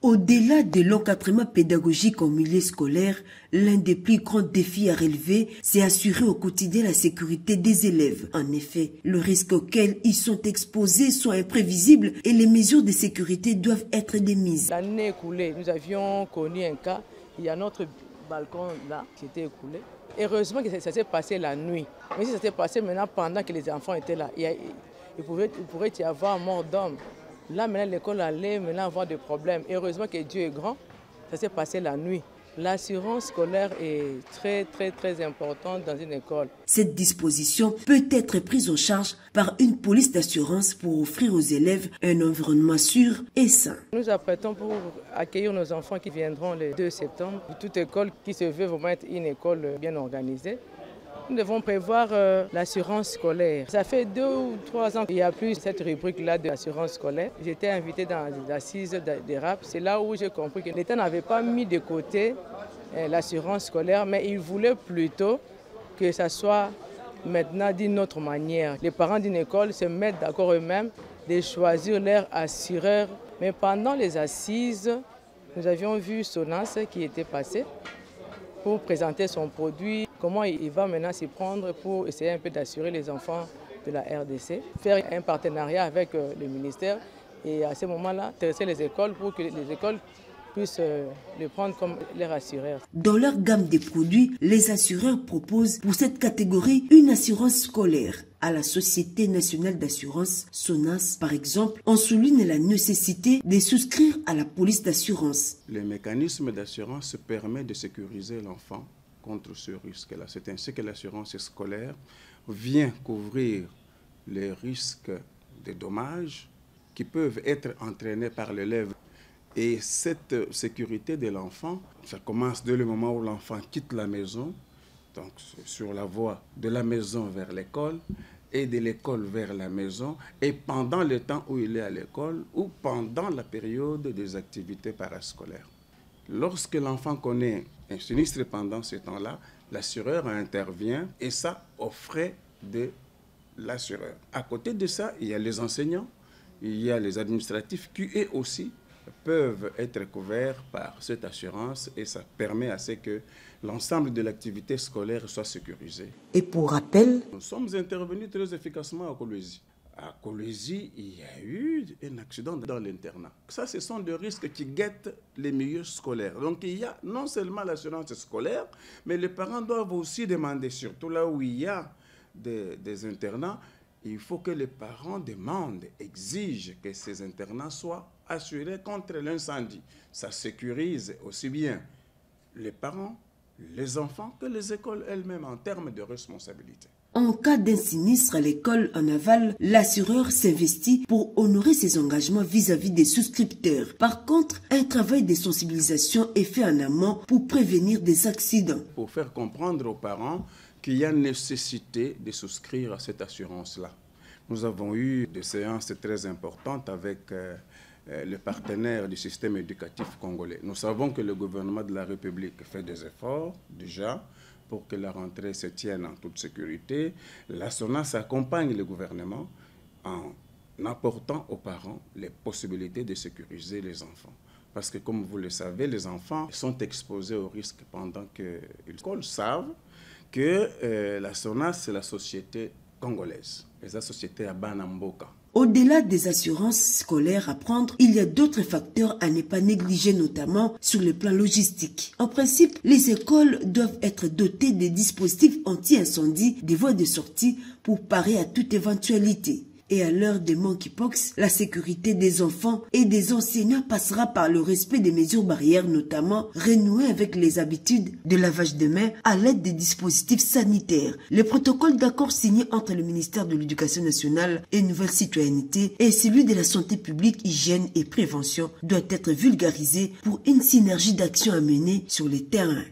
Au-delà de l'encadrement pédagogique en milieu scolaire, l'un des plus grands défis à relever, c'est assurer au quotidien la sécurité des élèves. En effet, le risque auquel ils sont exposés sont imprévisibles et les mesures de sécurité doivent être démises. L'année écoulée, nous avions connu un cas, il y a notre balcon là qui était écoulé. Heureusement que ça s'est passé la nuit. Mais si ça s'est passé maintenant pendant que les enfants étaient là, il pourrait y avoir mort d'homme. Là, maintenant, l'école allait avoir des problèmes. Heureusement que Dieu est grand, ça s'est passé la nuit. L'assurance scolaire est très importante dans une école. Cette disposition peut être prise en charge par une police d'assurance pour offrir aux élèves un environnement sûr et sain. Nous apprêtons pour accueillir nos enfants qui viendront le 2 septembre. Toute école qui se veut vraiment être une école bien organisée. Nous devons prévoir l'assurance scolaire. Ça fait 2 ou 3 ans qu'il n'y a plus cette rubrique-là de l'assurance scolaire. J'étais invité dans les assises des RAP. C'est là où j'ai compris que l'État n'avait pas mis de côté l'assurance scolaire, mais il voulait plutôt que ça soit maintenant d'une autre manière. Les parents d'une école se mettent d'accord eux-mêmes de choisir leur assureur. Mais pendant les assises, nous avions vu Sonas qui était passé pour présenter son produit, comment il va maintenant s'y prendre pour essayer un peu d'assurer les enfants de la RDC, faire un partenariat avec le ministère et à ce moment-là, intéresser les écoles pour que les écoles puissent le prendre comme leur assureur. Dans leur gamme de produits, les assureurs proposent pour cette catégorie une assurance scolaire. À la Société nationale d'assurance, SONAS par exemple, on souligne la nécessité de souscrire à la police d'assurance. Le mécanisme d'assurance permet de sécuriser l'enfant contre ce risque-là. C'est ainsi que l'assurance scolaire vient couvrir les risques de dommages qui peuvent être entraînés par l'élève. Et cette sécurité de l'enfant, ça commence dès le moment où l'enfant quitte la maison, donc sur la voie de la maison vers l'école et de l'école vers la maison, et pendant le temps où il est à l'école ou pendant la période des activités parascolaires. Lorsque l'enfant connaît un sinistre pendant ce temps-là, l'assureur intervient et ça aux frais de l'assureur. À côté de ça, il y a les enseignants, il y a les administratifs qui eux aussi peuvent être couverts par cette assurance et ça permet à ce que l'ensemble de l'activité scolaire soit sécurisé. Et pour rappel, nous sommes intervenus très efficacement à Kolwezi. À Kolwezi, il y a eu un accident dans l'internat. Ça, ce sont des risques qui guettent les milieux scolaires. Donc, il y a non seulement l'assurance scolaire, mais les parents doivent aussi demander, surtout là où il y a des internats, il faut que les parents demandent, exigent que ces internats soient assurés contre l'incendie. Ça sécurise aussi bien les parents, les enfants que les écoles elles-mêmes en termes de responsabilité. En cas d'un sinistre à l'école en aval, l'assureur s'investit pour honorer ses engagements vis-à-vis des souscripteurs. Par contre, un travail de sensibilisation est fait en amont pour prévenir des accidents. Pour faire comprendre aux parents qu'il y a nécessité de souscrire à cette assurance-là. Nous avons eu des séances très importantes avec les partenaires du système éducatif congolais. Nous savons que le gouvernement de la République fait des efforts déjà pour que la rentrée se tienne en toute sécurité. La SONAS accompagne le gouvernement en apportant aux parents les possibilités de sécuriser les enfants. Parce que comme vous le savez, les enfants sont exposés au risque pendant que les savent que la SONAS, c'est la société congolaise, et la société à Banamboka. Au-delà des assurances scolaires à prendre, il y a d'autres facteurs à ne pas négliger, notamment sur le plan logistique. En principe, les écoles doivent être dotées de dispositifs anti-incendie, des voies de sortie pour parer à toute éventualité. Et à l'heure des monkeypox, la sécurité des enfants et des enseignants passera par le respect des mesures barrières, notamment renouer avec les habitudes de lavage de mains à l'aide des dispositifs sanitaires. Le protocole d'accord signé entre le ministère de l'Éducation nationale et Nouvelle Citoyenneté et celui de la santé publique, hygiène et prévention doit être vulgarisé pour une synergie d'action à mener sur les terrains.